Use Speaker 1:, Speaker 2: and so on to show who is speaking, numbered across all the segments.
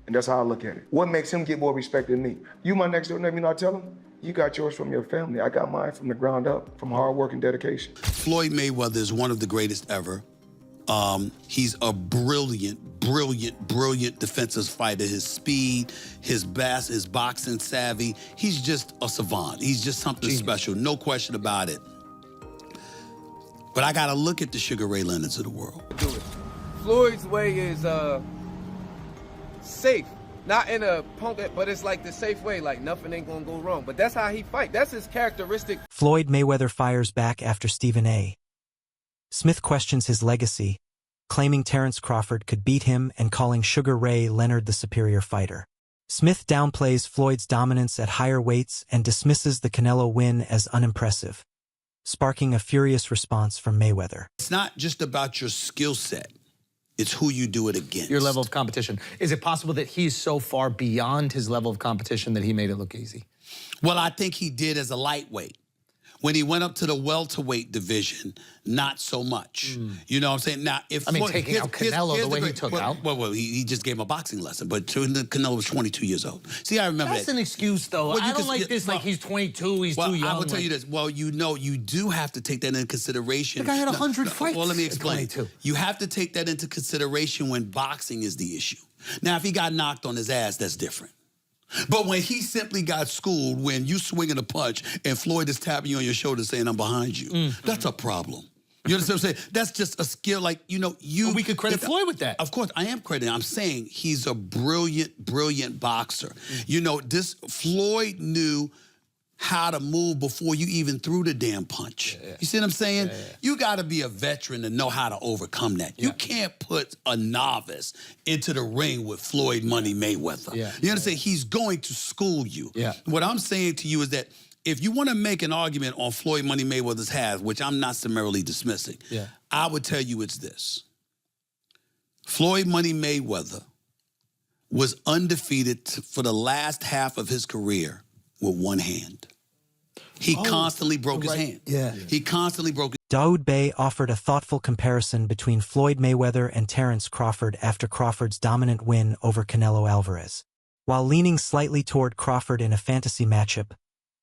Speaker 1: And that's how I look at it. What makes him get more respect than me? You my next door neighbor, you know what I tell him? You got yours from your family. I got mine from the ground up, from hard work and dedication.
Speaker 2: Floyd Mayweather is one of the greatest ever. He's a brilliant defensive fighter. His speed, his boxing savvy. He's just a savant. He's just something special, no question about it. But I gotta look at the Sugar Ray Leonards of the world.
Speaker 3: Floyd's way is safe. Not in a punk, but it's like the safe way, like nothing ain't gonna go wrong. But that's how he fight. That's his characteristic.
Speaker 4: Floyd Mayweather fires back after Stephen A. Smith questions his legacy, claiming Terence Crawford could beat him and calling Sugar Ray Leonard the superior fighter. Smith downplays Floyd's dominance at higher weights and dismisses the Canelo win as unimpressive, sparking a furious response from Mayweather.
Speaker 2: It's not just about your skill set. It's who you do it against.
Speaker 5: Your level of competition. Is it possible that he's so far beyond his level of competition that he made it look easy?
Speaker 2: Well, I think he did as a lightweight. When he went up to the welterweight division, not so much. You know what I'm saying? Now, if
Speaker 5: taking out Canelo the way he took out.
Speaker 2: Well, he just gave him a boxing lesson, but Canelo was 22 years old. See, I remember
Speaker 5: That's an excuse, though. I don't like this, like he's 22, he's too young.
Speaker 2: I will tell you this. Well, you know, you do have to take that into consideration.
Speaker 5: The guy had 100 fights.
Speaker 2: Well, let me explain. You have to take that into consideration when boxing is the issue. Now, if he got knocked on his ass, that's different. But when he simply got schooled, when you swinging a punch and Floyd is tapping you on your shoulder saying, I'm behind you, that's a problem. You understand what I'm saying? That's just a skill, like, you know,
Speaker 5: But we could credit Floyd with that.
Speaker 2: Of course, I am crediting. I'm saying he's a brilliant boxer. You know, Floyd knew how to move before you even threw the damn punch. You see what I'm saying? You got to be a veteran to know how to overcome that. You can't put a novice into the ring with Floyd Money Mayweather. You understand? He's going to school you. What I'm saying to you is that if you want to make an argument on Floyd Money Mayweather's half, which I'm not summarily dismissing, I would tell you it's this. Floyd Money Mayweather was undefeated for the last half of his career with one hand. He constantly broke his hand. He constantly broke his
Speaker 4: Daoud Bey offered a thoughtful comparison between Floyd Mayweather and Terence Crawford after Crawford's dominant win over Canelo Alvarez. While leaning slightly toward Crawford in a fantasy matchup,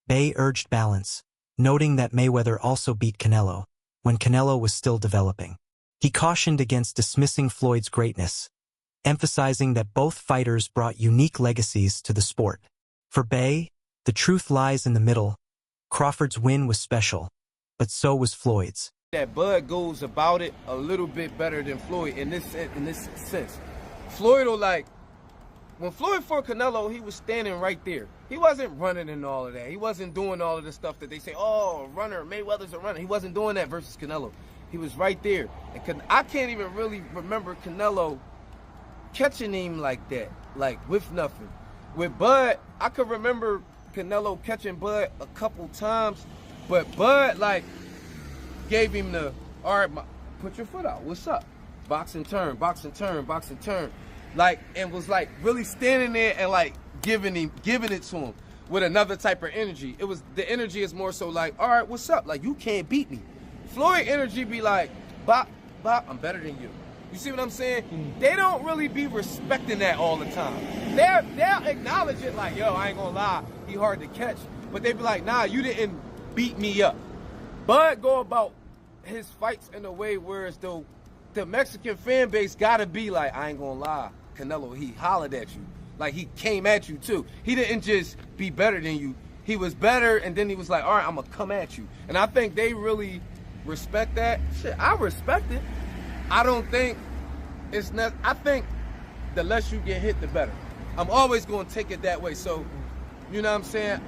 Speaker 4: Bey urged balance, noting that Mayweather also beat Canelo when Canelo was still developing. He cautioned against dismissing Floyd's greatness, emphasizing that both fighters brought unique legacies to the sport. For Bey, the truth lies in the middle. Crawford's win was special, but so was Floyd's.
Speaker 3: That Bud goes about it a little bit better than Floyd in this sense. Floyd will, like, when Floyd fought Canelo, he was standing right there. He wasn't running and all of that. He wasn't doing all of the stuff that they say, oh, runner, Mayweather's a runner. He wasn't doing that versus Canelo. He was right there. And I can't even really remember Canelo catching him like that, like with nothing. With Bud, I could remember Canelo catching Bud a couple times, but Bud, like, gave him the, all right, put your foot out, what's up? Boxing turn, boxing turn, boxing turn. Like, and was like really standing there and like giving it to him with another type of energy. It was, the energy is more so like, all right, what's up? Like, you can't beat me. Floyd energy be like, bop, bop, I'm better than you. You see what I'm saying? They don't really be respecting that all the time. They'll acknowledge it like, yo, I ain't gonna lie, he hard to catch. But they be like, nah, you didn't beat me up. Bud go about his fights in a way where as though the Mexican fan base gotta be like, I ain't gonna lie, Canelo, he hollered at you. Like, he came at you too. He didn't just be better than you. He was better, and then he was like, all right, I'm gonna come at you. And I think they really respect that. Shit, I respect it. I don't think it's not, I think the less you get hit, the better. I'm always going to take it that way. So, you know what I'm saying?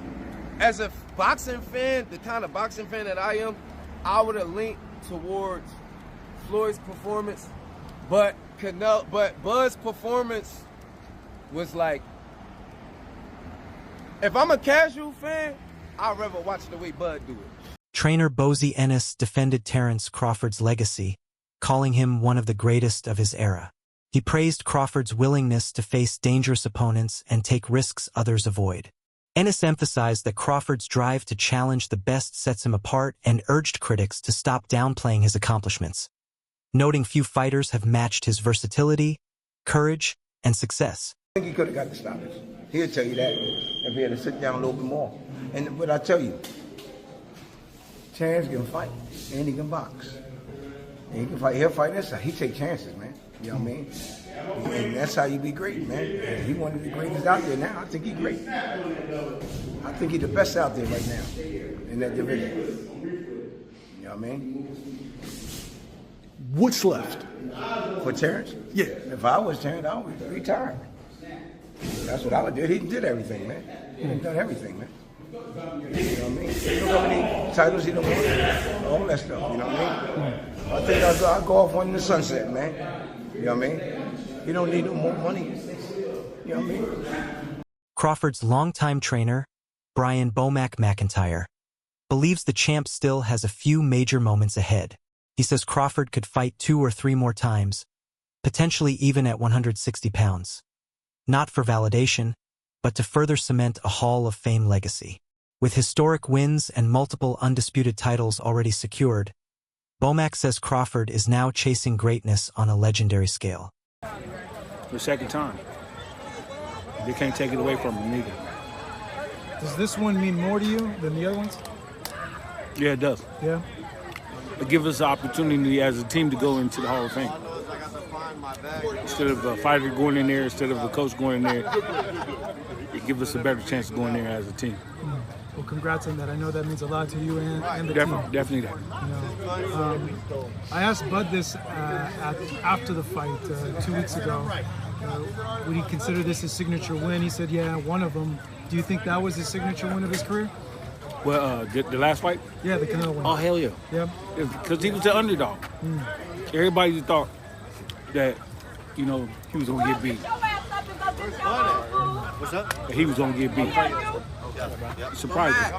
Speaker 3: As a boxing fan, the kind of boxing fan that I am, I would have leaned towards Floyd's performance, but Bud's performance was like, if I'm a casual fan, I'd rather watch the way Bud do it.
Speaker 4: Trainer Bozy Ennis defended Terence Crawford's legacy, calling him one of the greatest of his era. He praised Crawford's willingness to face dangerous opponents and take risks others avoid. Ennis emphasized that Crawford's drive to challenge the best sets him apart and urged critics to stop downplaying his accomplishments, noting few fighters have matched his versatility, courage, and success.
Speaker 6: think he could have got the stoppage. He'll tell you that if he had to sit down a little bit more. But I tell you, Terence can fight and he can box. And he can fight. He'll fight inside. He take chances, man. You know what I mean? And that's how you be great, man. And he one of the greatest out there now. I think he's great. I think he's the best out there right now in that division. You know what I mean?
Speaker 7: What's left?
Speaker 6: For Terence?
Speaker 7: Yeah.
Speaker 6: If I was Terence, I would retire. That's what I would do. He did everything, man. He done everything, man. You know what I mean? You know how many titles he don't want? All that stuff, you know what I mean? I think I'll go off one in the sunset, man. You know what I mean? You don't need no more money. You know what I mean?
Speaker 4: Crawford's longtime trainer, Brian Bomac McIntyre, believes the champ still has a few major moments ahead. He says Crawford could fight 2 or 3 more times, potentially even at 160 pounds. Not for validation, but to further cement a Hall of Fame legacy. With historic wins and multiple undisputed titles already secured, Bomac says Crawford is now chasing greatness on a legendary scale.
Speaker 8: The second time. They can't take it away from him either.
Speaker 7: Does this one mean more to you than the other ones?
Speaker 8: Yeah, it does.
Speaker 7: Yeah.
Speaker 8: It gives us the opportunity as a team to go into the Hall of Fame. Instead of a fighter going in there, instead of a coach going in there, it gives us a better chance of going there as a team.
Speaker 7: Well, congrats on that. I know that means a lot to you and the team.
Speaker 8: Definitely that.
Speaker 7: You know, I asked Bud this after the fight 2 weeks ago. Would he consider this his signature win? He said, yeah, one of them. Do you think that was his signature win of his career?
Speaker 8: Well, the last fight?
Speaker 7: Yeah, the Canelo one.
Speaker 8: Oh, hell yeah.
Speaker 7: Yeah.
Speaker 8: Because he was the underdog. Everybody thought that, you know, he was going to get beat.
Speaker 9: What's up?
Speaker 8: He was going to get beat. Surprising.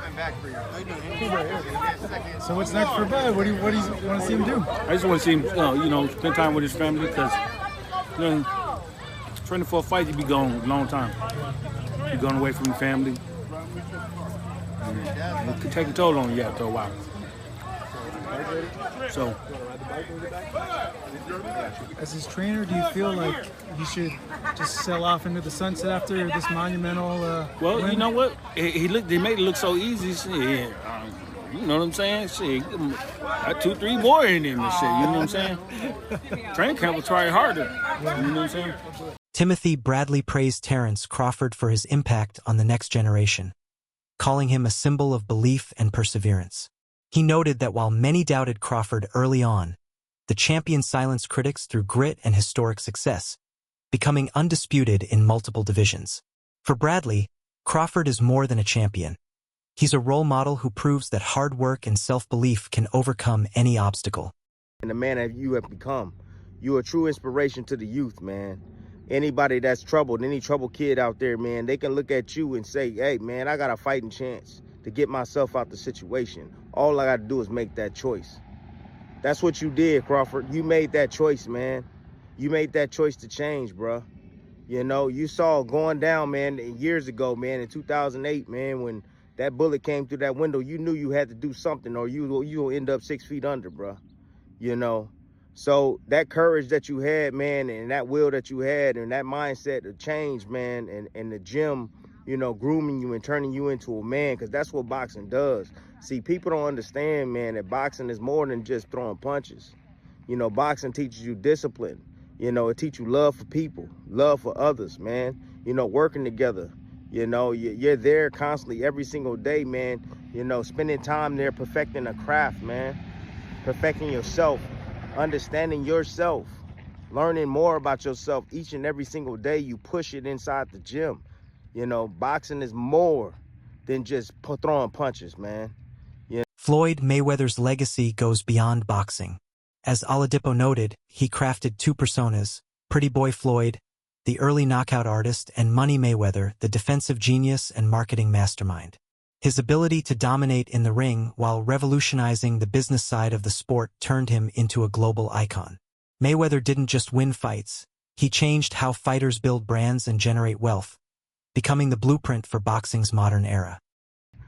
Speaker 7: So what's next for Bud? What do you want to see him do?
Speaker 8: I just want to see him, you know, spend time with his family because, you know, training for a fight, you be gone a long time. You're going away from your family. And it could take a toll on you after a while. So,
Speaker 7: as his trainer, do you feel like you should just sail off into the sunset after this monumental
Speaker 8: well,
Speaker 7: win?
Speaker 8: you know what? They made it look so easy. Shit, you know what I'm saying? Shit, got 2-3 more in him and shit. You know what I'm saying? Training camp will try harder. You know what I'm saying?
Speaker 4: Timothy Bradley praised Terence Crawford for his impact on the next generation, calling him a symbol of belief and perseverance. He noted that while many doubted Crawford early on, the champion silenced critics through grit and historic success, becoming undisputed in multiple divisions. For Bradley, Crawford is more than a champion. He's a role model who proves that hard work and self-belief can overcome any obstacle.
Speaker 10: And the man that you have become, you're a true inspiration to the youth, man. Anybody that's troubled, any troubled kid out there, man, they can look at you and say, hey, man, I got a fighting chance to get myself out the situation. All I got to do is make that choice. That's what you did, Crawford. You made that choice, man. You made that choice to change, bro. You know, you saw going down, man, years ago, man, in 2008, man, when that bullet came through that window, you knew you had to do something or you'll end up 6 feet under, bro. You know, so that courage that you had, man, and that will that you had and that mindset of change, man, and the gym, you know, grooming you and turning you into a man, because that's what boxing does. See, people don't understand, man, that boxing is more than just throwing punches. You know, boxing teaches you discipline. You know, it teaches you love for people, love for others, man. You know, working together. You know, you're there constantly every single day, man. You know, spending time there perfecting a craft, man. Perfecting yourself, understanding yourself, learning more about yourself each and every single day. You push it inside the gym. You know, boxing is more than just throwing punches, man. Yeah.
Speaker 4: Floyd Mayweather's legacy goes beyond boxing. As Oladipo noted, he crafted 2 personas, Pretty Boy Floyd, the early knockout artist, and Money Mayweather, the defensive genius and marketing mastermind. His ability to dominate in the ring while revolutionizing the business side of the sport turned him into a global icon. Mayweather didn't just win fights, he changed how fighters build brands and generate wealth, becoming the blueprint for boxing's modern era.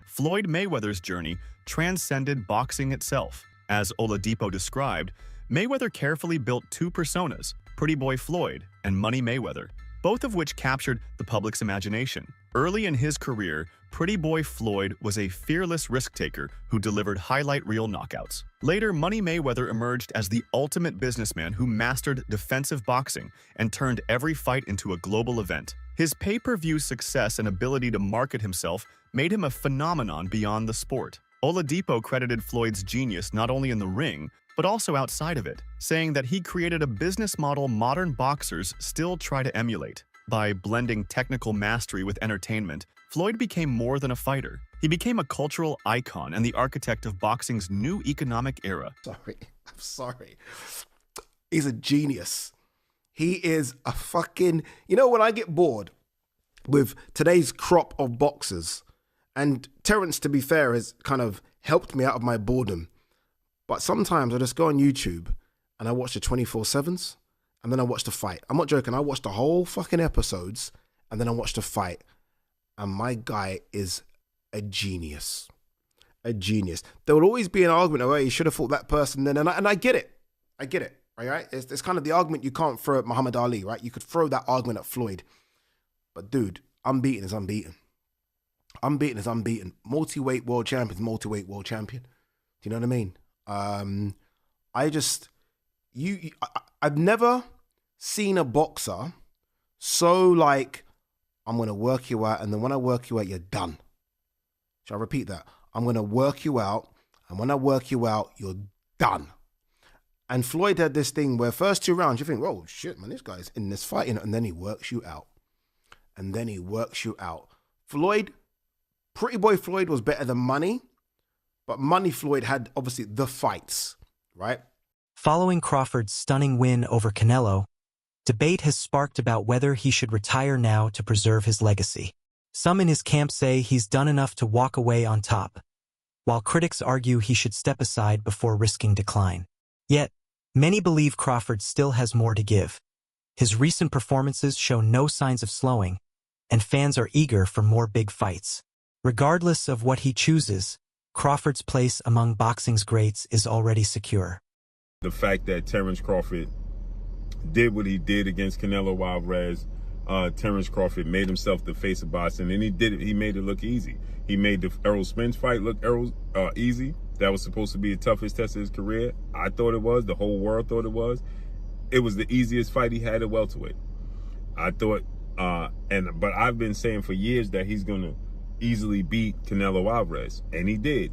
Speaker 11: Floyd Mayweather's journey transcended boxing itself. As Oladipo described, Mayweather carefully built 2 personas, Pretty Boy Floyd and Money Mayweather. both of which captured the public's imagination. Early in his career, Pretty Boy Floyd was a fearless risk-taker who delivered highlight reel knockouts. Later, Money Mayweather emerged as the ultimate businessman who mastered defensive boxing and turned every fight into a global event. His pay-per-view success and ability to market himself made him a phenomenon beyond the sport. Oladipo credited Floyd's genius not only in the ring, but also outside of it, saying that he created a business model modern boxers still try to emulate. By blending technical mastery with entertainment, Floyd became more than a fighter. He became a cultural icon and the architect of boxing's new economic era.
Speaker 9: I'm sorry. He's a genius. He is a fucking... You know, when I get bored with today's crop of boxers, and Terence, to be fair, has kind of helped me out of my boredom, but sometimes I just go on YouTube and I watch the 24/7s and then I watch the fight. I'm not joking. I watch the whole fucking episodes and then I watch the fight. And my guy is a genius. A genius. There will always be an argument, oh, you should have fought that person then. And I get it. I get it. All right? It's kind of the argument you can't throw at Muhammad Ali, right? You could throw that argument at Floyd. But dude, unbeaten is unbeaten. Unbeaten is unbeaten. Multi-weight world champion is multi-weight world champion. Do you know what I mean? I've never seen a boxer so like, I'm going to work you out, and then when I work you out, you're done. Shall I repeat that? I'm going to work you out, and when I work you out, you're done. And Floyd had this thing where first 2 rounds, you think, oh, shit, man, this guy's in this fight, and then he works you out. And then he works you out. Floyd, Pretty Boy Floyd was better than Money, but Money Floyd had, obviously, the fights, right?
Speaker 4: Following Crawford's stunning win over Canelo, debate has sparked about whether he should retire now to preserve his legacy. Some in his camp say he's done enough to walk away on top, while critics argue he should step aside before risking decline. Yet, many believe Crawford still has more to give. His recent performances show no signs of slowing, and fans are eager for more big fights. Regardless of what he chooses, Crawford's place among boxing's greats is already secure.
Speaker 12: The fact that Terence Crawford did what he did against Canelo Alvarez, Terence Crawford made himself the face of boxing, and he did it. He made it look easy. He made the Errol Spence fight look easy. That was supposed to be the toughest test of his career. I thought it was. The whole world thought it was. It was the easiest fight he had at welterweight. I thought, but I've been saying for years that he's gonna easily beat Canelo Alvarez, and he did.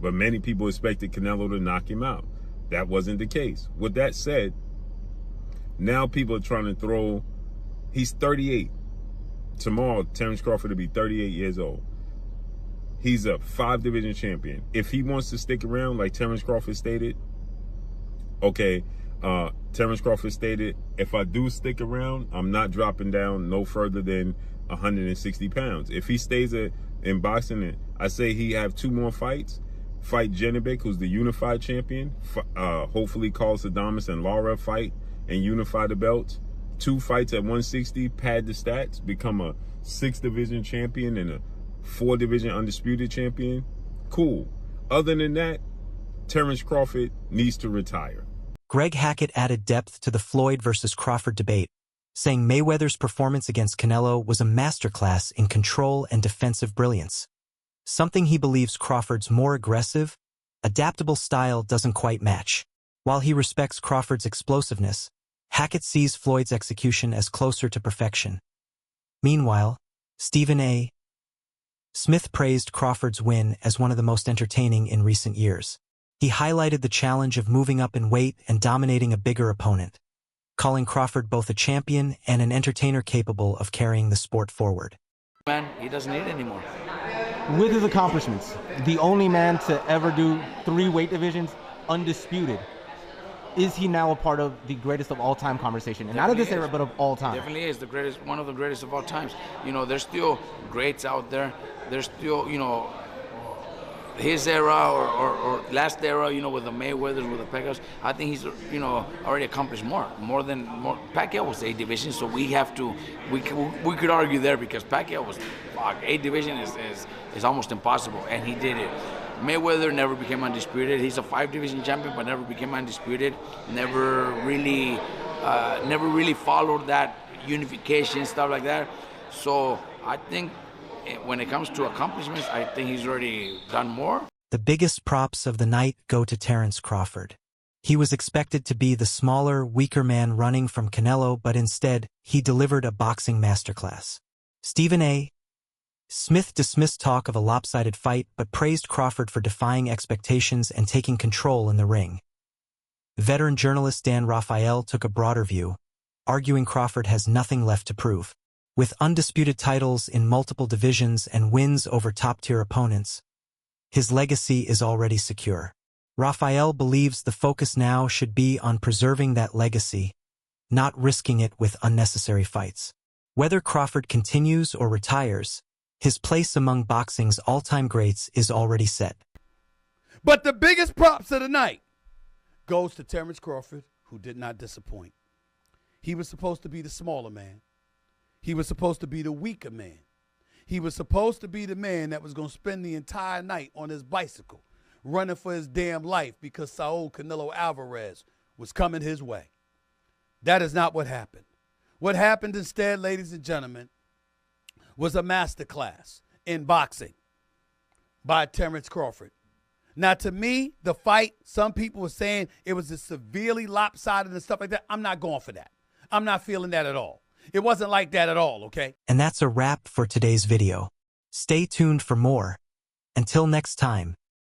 Speaker 12: But many people expected Canelo to knock him out. That wasn't the case. With that said, now people are trying to throw, he's 38. Tomorrow, Terence Crawford will be 38 years old. He's a 5-division champion. If he wants to stick around, like Terence Crawford stated, okay, Terence Crawford stated, if I do stick around, I'm not dropping down no further than 160 pounds. If he stays in boxing, I say he have 2 more fights. Fight Janibek, who's the unified champion. Hopefully Carlos Adames and Lara fight and unify the belts. 2 fights at 160, pad the stats, become a 6-division champion and a 4-division undisputed champion. Cool. Other than that, Terence Crawford needs to retire.
Speaker 4: Greg Hackett added depth to the Floyd versus Crawford debate, saying Mayweather's performance against Canelo was a masterclass in control and defensive brilliance. Something he believes Crawford's more aggressive, adaptable style doesn't quite match. While he respects Crawford's explosiveness, Hackett sees Floyd's execution as closer to perfection. Meanwhile, Stephen A. Smith praised Crawford's win as one of the most entertaining in recent years. He highlighted the challenge of moving up in weight and dominating a bigger opponent, calling Crawford both a champion and an entertainer capable of carrying the sport forward.
Speaker 13: Man, he doesn't need it anymore.
Speaker 14: With his accomplishments, the only man to ever do 3 weight divisions undisputed, is he now a part of the greatest of all time conversation? And not of this era, but of all time.
Speaker 13: Definitely is the greatest, one of the greatest of all times. You know, there's still greats out there. There's still, you know, his era or last era, you know, with the Mayweathers, with the Pacquiaos. I think he's, you know, already accomplished more. Pacquiao was 8 divisions, so we could argue there because Pacquiao was, 8 division is almost impossible, and he did it. Mayweather never became undisputed. He's a 5-division champion, but never became undisputed. Never really followed that unification, stuff like that. So I think when it comes to accomplishments, I think he's already done more.
Speaker 4: The biggest props of the night go to Terence Crawford. He was expected to be the smaller, weaker man running from Canelo, but instead, he delivered a boxing masterclass. Stephen A. Smith dismissed talk of a lopsided fight, but praised Crawford for defying expectations and taking control in the ring. Veteran journalist Dan Rafael took a broader view, arguing Crawford has nothing left to prove. With undisputed titles in multiple divisions and wins over top-tier opponents, his legacy is already secure. Rafael believes the focus now should be on preserving that legacy, not risking it with unnecessary fights. Whether Crawford continues or retires, his place among boxing's all-time greats is already set.
Speaker 15: But the biggest props of the night goes to Terence Crawford, who did not disappoint. He was supposed to be the smaller man. He was supposed to be the weaker man. He was supposed to be the man that was going to spend the entire night on his bicycle, running for his damn life because Saul Canelo Alvarez was coming his way. That is not what happened. What happened instead, ladies and gentlemen, was a masterclass in boxing by Terence Crawford. Now, to me, the fight, some people were saying it was just severely lopsided and stuff like that. I'm not going for that. I'm not feeling that at all. It wasn't like that at all, okay?
Speaker 4: And that's a wrap for today's video. Stay tuned for more. Until next time.